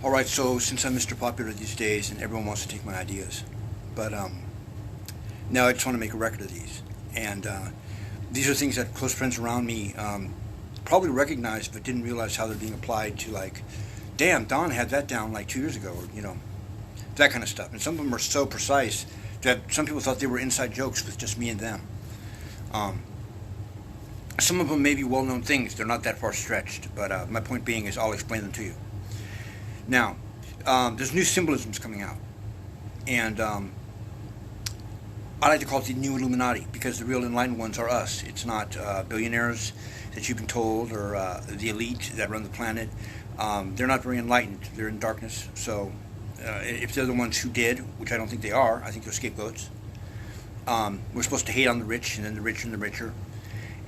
All right, so since I'm Mr. Popular these days and everyone wants to take my ideas, but now I just want to make a record of these. And these are things that close friends around me probably recognized but didn't realize how they're being applied to, like, damn, Don had that down like 2 years ago, or, that kind of stuff. And some of them are so precise that some people thought they were inside jokes with just me and them. Um, some of them may be well known things, they're not that far stretched, but my point being is I'll explain them to you. Now, there's new symbolisms coming out, and I like to call it the new Illuminati because the real enlightened ones are us. It's not billionaires that you've been told or the elite that run the planet. They're not very enlightened. They're in darkness. So if they're the ones who did, which I don't think they are, I think they're scapegoats. We're supposed to hate on the rich and then the richer and the richer.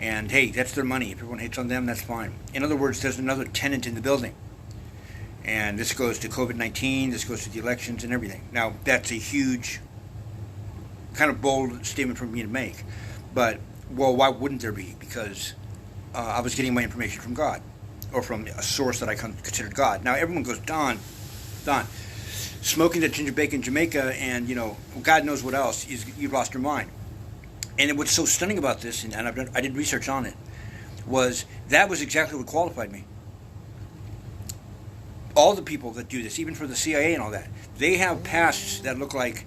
And hey, that's their money. If everyone hates on them, that's fine. In other words, there's another tenant in the building. And this goes to COVID-19, this goes to the elections and everything. Now, that's a huge, kind of bold statement for me to make. But, well, why wouldn't there be? Because I was getting my information from God, or from a source that I considered God. Now, everyone goes, Don, smoking that ginger bacon in Jamaica and, God knows what else, you've lost your mind. And what's so stunning about this, and I did research on it, was that was exactly what qualified me. All the people that do this, even for the CIA and all that, they have pasts that look like,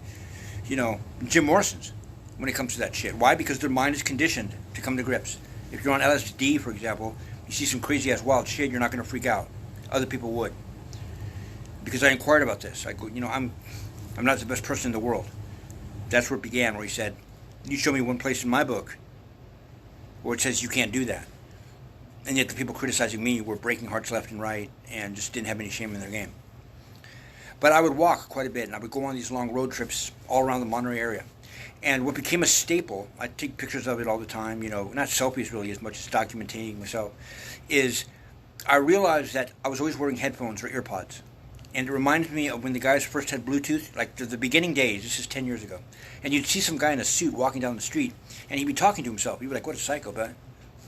Jim Morrison's when it comes to that shit. Why? Because their mind is conditioned to come to grips. If you're on LSD, for example, you see some crazy-ass wild shit, you're not going to freak out. Other people would. Because I inquired about this. I go, I'm not the best person in the world. That's where it began, where he said, you show me one place in my book where it says you can't do that. And yet the people criticizing me were breaking hearts left and right and just didn't have any shame in their game. But I would walk quite a bit, and I would go on these long road trips all around the Monterey area. And what became a staple, I take pictures of it all the time, not selfies really as much as documenting myself, is I realized that I was always wearing headphones or earpods. And it reminded me of when the guys first had Bluetooth, like the beginning days, this is 10 years ago. And you'd see some guy in a suit walking down the street, and he'd be talking to himself. He'd be like, what a psychopath.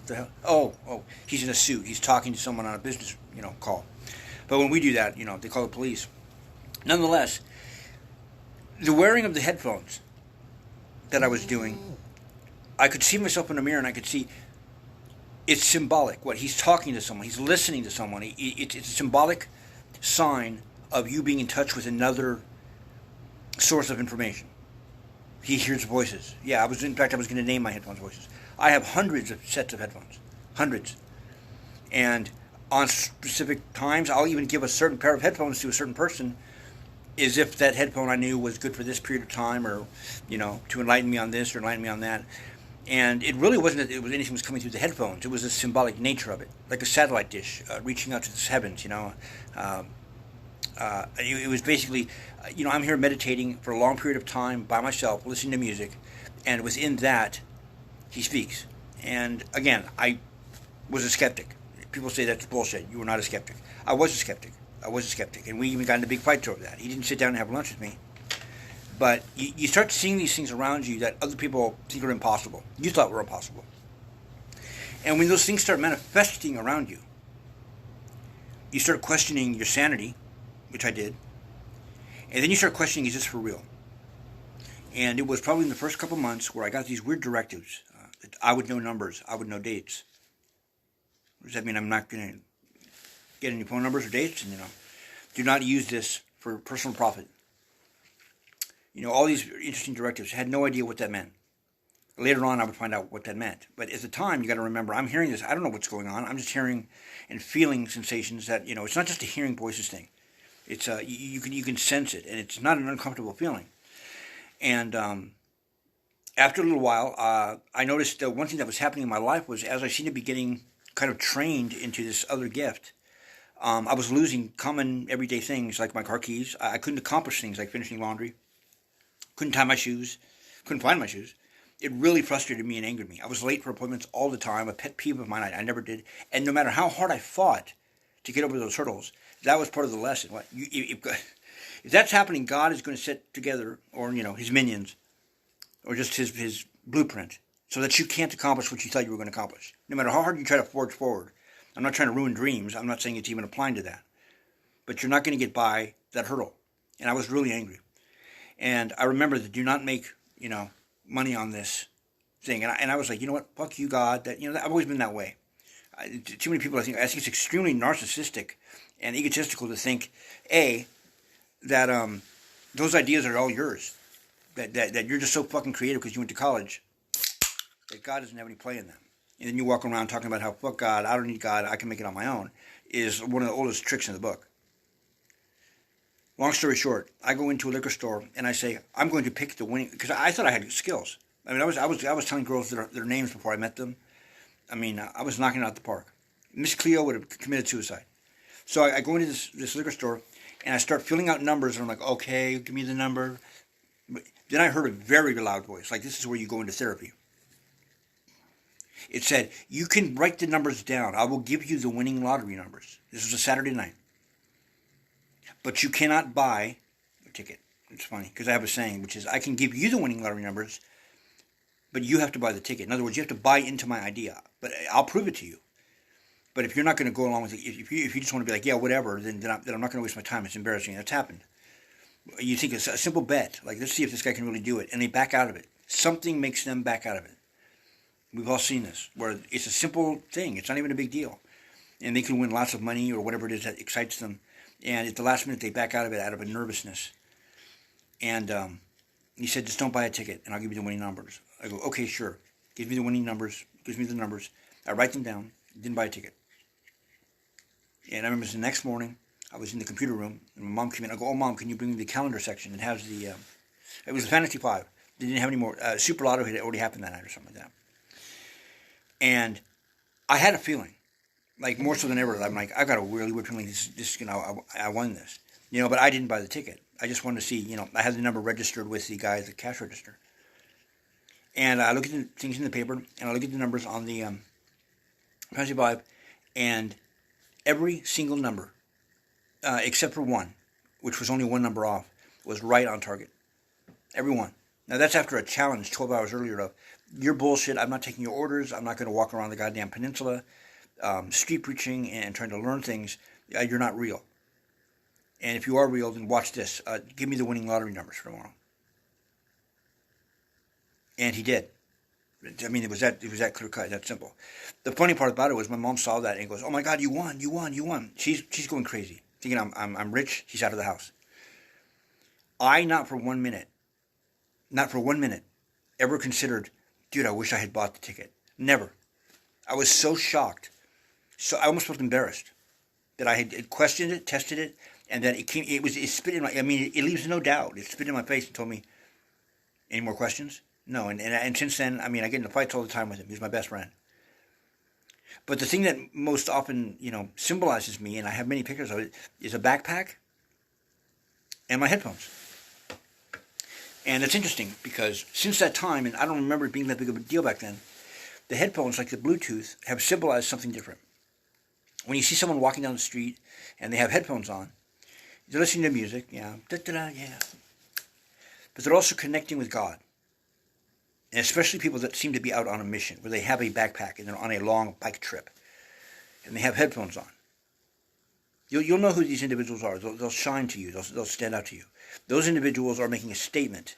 The hell? Oh, he's in a suit. He's talking to someone on a business, call. But when we do that, they call the police. Nonetheless, the wearing of the headphones that I was doing, I could see myself in the mirror and I could see it's symbolic. What? He's talking to someone. He's listening to someone. It's a symbolic sign of you being in touch with another source of information. He hears voices. Yeah, I was going to name my headphones voices. I have hundreds of sets of headphones. Hundreds. And on specific times, I'll even give a certain pair of headphones to a certain person as if that headphone I knew was good for this period of time or, to enlighten me on this or enlighten me on that. And it really wasn't that it was anything was coming through the headphones. It was the symbolic nature of it, like a satellite dish reaching out to the heavens, It was basically, I'm here meditating for a long period of time by myself, listening to music, and within that, he speaks. And again, I was a skeptic. People say that's bullshit. You were not a skeptic. I was a skeptic. And we even got into big fights over that. He didn't sit down and have lunch with me. But you start seeing these things around you that other people think are impossible. You thought were impossible. And when those things start manifesting around you, you start questioning your sanity, which I did. And then you start questioning, is this for real? And it was probably in the first couple months where I got these weird directives. I would know numbers. I would know dates. Does that mean I'm not going to get any phone numbers or dates? And, do not use this for personal profit. All these interesting directives. I had no idea what that meant. Later on, I would find out what that meant. But at the time, you got to remember, I'm hearing this. I don't know what's going on. I'm just hearing and feeling sensations that, it's not just a hearing voices thing. It's you can sense it, and it's not an uncomfortable feeling. And after a little while, I noticed one thing that was happening in my life was as I seemed to be getting kind of trained into this other gift, I was losing common everyday things like my car keys. I couldn't accomplish things like finishing laundry. Couldn't tie my shoes. Couldn't find my shoes. It really frustrated me and angered me. I was late for appointments all the time, a pet peeve of mine. I never did. And no matter how hard I fought to get over those hurdles, that was part of the lesson. If that's happening, God is going to set together, or, his minions, or just his blueprint, so that you can't accomplish what you thought you were going to accomplish. No matter how hard you try to forge forward. I'm not trying to ruin dreams. I'm not saying it's even applying to that. but you're not going to get by that hurdle. And I was really angry. And I remember that do not make, money on this thing. And I was like, you know what? Fuck you, God. That I've always been that way. Too many people, I think it's extremely narcissistic and egotistical to think, that those ideas are all yours. That you're just so fucking creative because you went to college that God doesn't have any play in them. And then you walk around talking about how, fuck God, I don't need God, I can make it on my own, is one of the oldest tricks in the book. Long story short, I go into a liquor store and I say, I'm going to pick the winning, because I thought I had skills. I mean, I was telling girls their names before I met them. I mean, I was knocking it out the park. Miss Cleo would have committed suicide. So I go into this liquor store and I start filling out numbers and I'm like, okay, give me the number. But then I heard a very loud voice, like this is where you go into therapy. It said, you can write the numbers down. I will give you the winning lottery numbers. This was a Saturday night. But you cannot buy a ticket. It's funny, because I have a saying, which is, I can give you the winning lottery numbers, but you have to buy the ticket. In other words, you have to buy into my idea. But I'll prove it to you. But if you're not going to go along with it, if you just want to be like, yeah, whatever, then I'm not going to waste my time. It's embarrassing. That's happened. You think it's a simple bet, like, let's see if this guy can really do it, and they back out of it. Something makes them back out of it. We've all seen this, where it's a simple thing. It's not even a big deal. And they can win lots of money or whatever it is that excites them. And at the last minute, they back out of it out of a nervousness. And he said, just don't buy a ticket, and I'll give you the winning numbers. I go, okay, sure. Give me the winning numbers. Gives me the numbers. I write them down. Didn't buy a ticket. And I remember the next morning, I was in the computer room, and my mom came in. I go, oh, Mom, can you bring me the calendar section? It has the, it was the Fantasy 5. They didn't have any more. Super Lotto had already happened that night or something like that. And I had a feeling, like more so than ever, I'm like, I got a really weird feeling this I won this. But I didn't buy the ticket. I just wanted to see, I had the number registered with the guy at the cash register. And I look at the things in the paper, and I look at the numbers on the Fantasy 5, and every single number, except for one, which was only one number off, was right on target. Every one. Now, that's after a challenge 12 hours earlier of, you're bullshit, I'm not taking your orders, I'm not going to walk around the goddamn peninsula, street preaching and trying to learn things. You're not real. And if you are real, then watch this. Give me the winning lottery numbers for tomorrow. And he did. I mean, it was that clear cut, that simple. The funny part about it was my mom saw that and goes, "Oh my God, you won!" She's going crazy, thinking I'm rich. She's out of the house. I not for one minute, ever considered, dude, I wish I had bought the ticket. Never. I was so shocked, so I almost felt embarrassed that I had questioned it, tested it, and then it spit in my. I mean, it leaves no doubt. It spit in my face and told me, "Any more questions?" No, and since then, I mean, I get into fights all the time with him. He's my best friend. But the thing that most often, symbolizes me, and I have many pictures of it, is a backpack and my headphones. And it's interesting because since that time, and I don't remember it being that big of a deal back then, the headphones, like the Bluetooth, have symbolized something different. When you see someone walking down the street and they have headphones on, they're listening to music, yeah. But they're also connecting with God. And especially people that seem to be out on a mission, where they have a backpack and they're on a long bike trip, and they have headphones on. You'll know who these individuals are. They'll shine to you. They'll stand out to you. Those individuals are making a statement.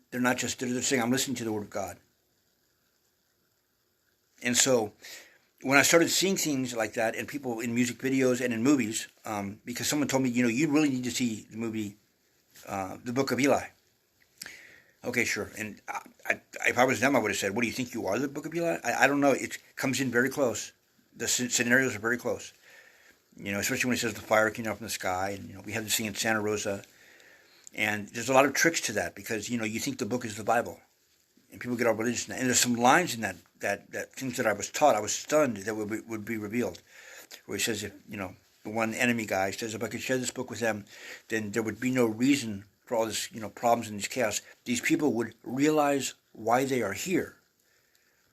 They're not just, they're saying, I'm listening to the Word of God. And so, when I started seeing things like that, and people in music videos and in movies, because someone told me, you really need to see the movie, The Book of Eli. Okay, sure. And if I was them, I would have said, what do you think you are, the Book of Eli? I don't know. It comes in very close. The scenarios are very close. Especially when he says the fire came up in the sky. And, we have the scene in Santa Rosa. And there's a lot of tricks to that because, you think the book is the Bible. And people get all religious. And there's some lines in that things that I was taught, I was stunned that would be revealed. Where he says, if, the one enemy guy says, if I could share this book with them, then there would be no reason for all this, problems and this chaos. These people would realize why they are here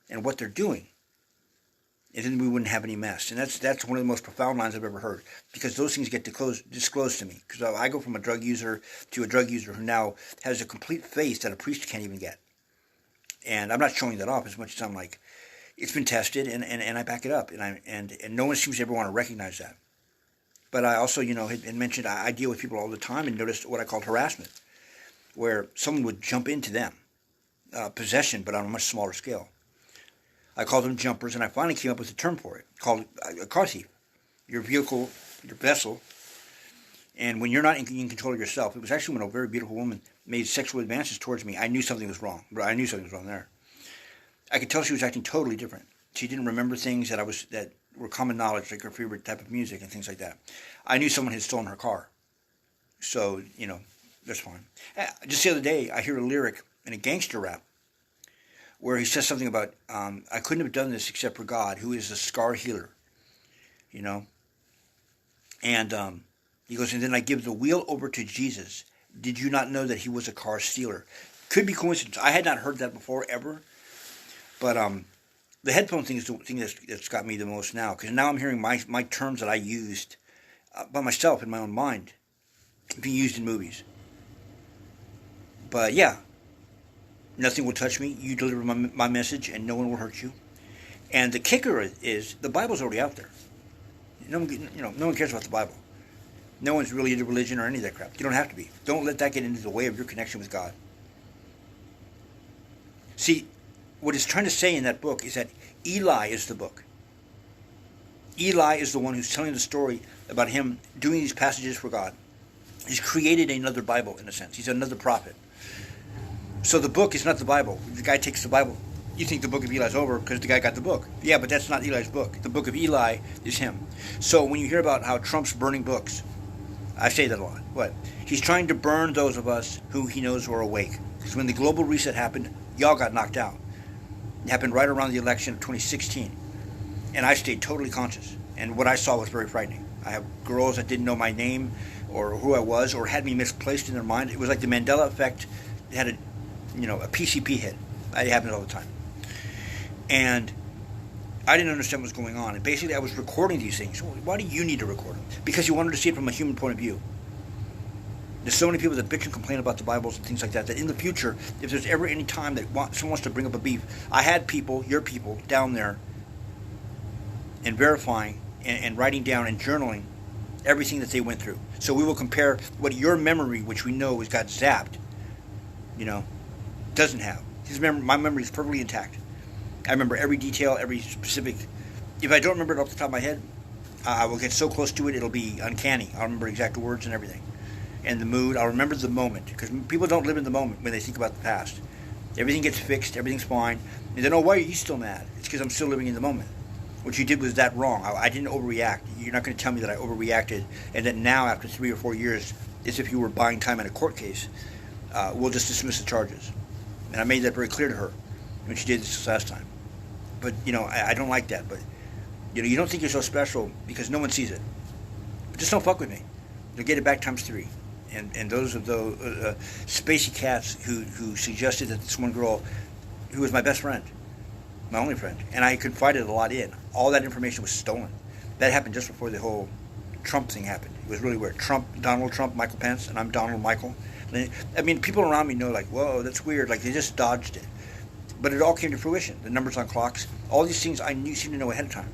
and what they're doing. And then we wouldn't have any mess. And that's one of the most profound lines I've ever heard. Because those things get disclosed to me. Because I go from a drug user to a drug user who now has a complete faith that a priest can't even get. And I'm not showing that off as much as I'm like, it's been tested and I back it up. And no one seems to ever want to recognize that. But I also, had mentioned I deal with people all the time and noticed what I called harassment, where someone would jump into them, possession, but on a much smaller scale. I called them jumpers, and I finally came up with a term for it, called a car thief. Your vehicle, your vessel, and when you're not in control of yourself, it was actually when a very beautiful woman made sexual advances towards me, I knew something was wrong. I knew something was wrong there. I could tell she was acting totally different. She didn't remember things that were common knowledge, like her favorite type of music and things like that. I knew someone had stolen her car. So, that's fine. Just the other day, I hear a lyric in a gangster rap where he says something about, I couldn't have done this except for God, who is a scar healer. And he goes, and then I give the wheel over to Jesus. Did you not know that he was a car stealer? Could be coincidence. I had not heard that before, ever. But the headphone thing is the thing that's got me the most now, because now I'm hearing my terms that I used by myself in my own mind being used in movies. But yeah, nothing will touch me. You deliver my message, and no one will hurt you. And the kicker is the Bible's already out there. No one cares about the Bible. No one's really into religion or any of that crap. You don't have to be. Don't let that get into the way of your connection with God. See, what it's trying to say in that book is that Eli is the book. Eli is the one who's telling the story about him doing these passages for God. He's created another Bible, in a sense. He's another prophet. So the book is not the Bible. The guy takes the Bible. You think the book of Eli's over because the guy got the book. Yeah, but that's not Eli's book. The book of Eli is him. So when you hear about how Trump's burning books, I say that a lot. What? He's trying to burn those of us who he knows are awake. Because when the global reset happened, y'all got knocked out. It happened right around the election of 2016. And I stayed totally conscious. And what I saw was very frightening. I have girls that didn't know my name or who I was or had me misplaced in their mind. It was like the Mandela effect. It had a PCP hit. It happens all the time. And I didn't understand what was going on. And basically I was recording these things. Why do you need to record them? Because you wanted to see it from a human point of view. There's so many people that bitch and complain about the Bibles and things like that, that in the future, if there's ever any time that someone wants to bring up a beef, I had people, your people, down there and verifying and writing down and journaling everything that they went through. So we will compare what your memory, which we know has got zapped, doesn't have. My memory is perfectly intact. I remember every detail, every specific. If I don't remember it off the top of my head, I will get so close to it, it'll be uncanny. I'll remember exact words and everything. And the mood, I'll remember the moment. Because people don't live in the moment when they think about the past. Everything gets fixed, everything's fine. And then, why are you still mad? It's because I'm still living in the moment. What you did was that wrong. I didn't overreact. You're not going to tell me that I overreacted and that now, after 3 or 4 years, as if you were buying time in a court case, we'll just dismiss the charges. And I made that very clear to her when she did this last time. But, I don't like that. But, you don't think you're so special because no one sees it. But just don't fuck with me. You'll get it back times 3. And those of the spacey cats who suggested that this one girl, who was my best friend, my only friend, and I confided a lot in, all that information was stolen. That happened just before the whole Trump thing happened. It was really weird. Donald Trump, Michael Pence, and I'm Donald Michael. I mean, people around me know, like, whoa, that's weird. Like, they just dodged it. But it all came to fruition. The numbers on clocks, all these things I seemed to know ahead of time.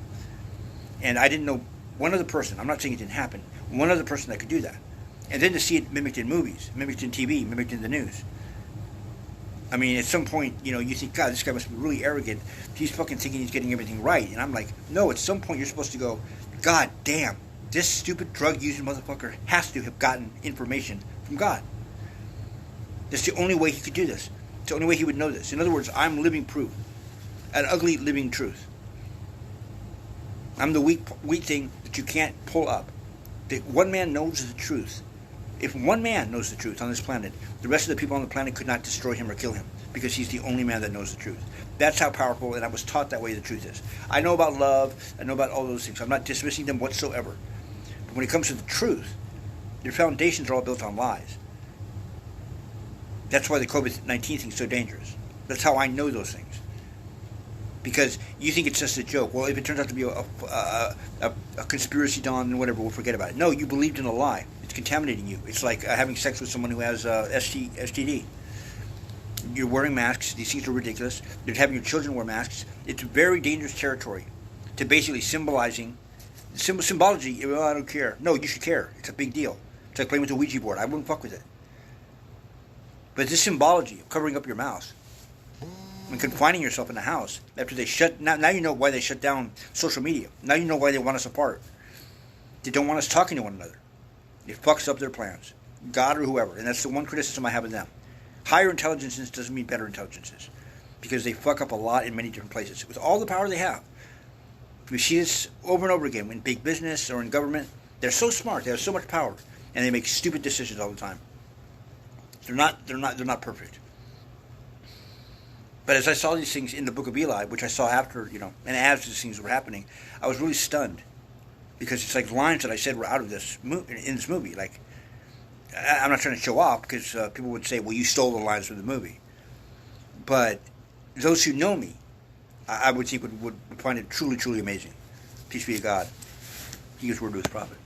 And I didn't know one other person. I'm not saying it didn't happen. One other person that could do that. And then to see it mimicked in movies, mimicked in TV, mimicked in the news. I mean, at some point, you think, God, this guy must be really arrogant. He's fucking thinking he's getting everything right. And I'm like, no, at some point you're supposed to go, God damn, this stupid drug-using motherfucker has to have gotten information from God. That's the only way he could do this. It's the only way he would know this. In other words, I'm living proof. An ugly living truth. I'm the weak thing that you can't pull up. That one man knows the truth. If one man knows the truth on this planet, the rest of the people on the planet could not destroy him or kill him because he's the only man that knows the truth. That's how powerful, and I was taught that way the truth is. I know about love. I know about all those things. I'm not dismissing them whatsoever. But when it comes to the truth, your foundations are all built on lies. That's why the COVID-19 thing is so dangerous. That's how I know those things. Because you think it's just a joke. Well, if it turns out to be a conspiracy, Don, and whatever, we'll forget about it. No, you believed in a lie. It's contaminating you. It's like having sex with someone who has STD. You're wearing masks. These things are ridiculous. You're having your children wear masks. It's very dangerous territory to basically symbolizing Symbology, well, I don't care. No, you should care. It's a big deal. It's like playing with a Ouija board. I wouldn't fuck with it. But this symbology of covering up your mouth and confining yourself in the house after they shut... Now you know why they shut down social media. Now you know why they want us apart. They don't want us talking to one another. It fucks up their plans. God or whoever. And that's the one criticism I have of them. Higher intelligences doesn't mean better intelligences. Because they fuck up a lot in many different places. With all the power they have. We see this over and over again in big business or in government. They're so smart. They have so much power. And they make stupid decisions all the time. They're not perfect. But as I saw these things in the Book of Eli, which I saw after, and as these things were happening, I was really stunned. Because it's like lines that I said were out of this in this movie. Like, I'm not trying to show off because people would say, well, you stole the lines from the movie. But those who know me, I would think would find it truly, truly amazing. Peace be to God. He gives word to his prophet.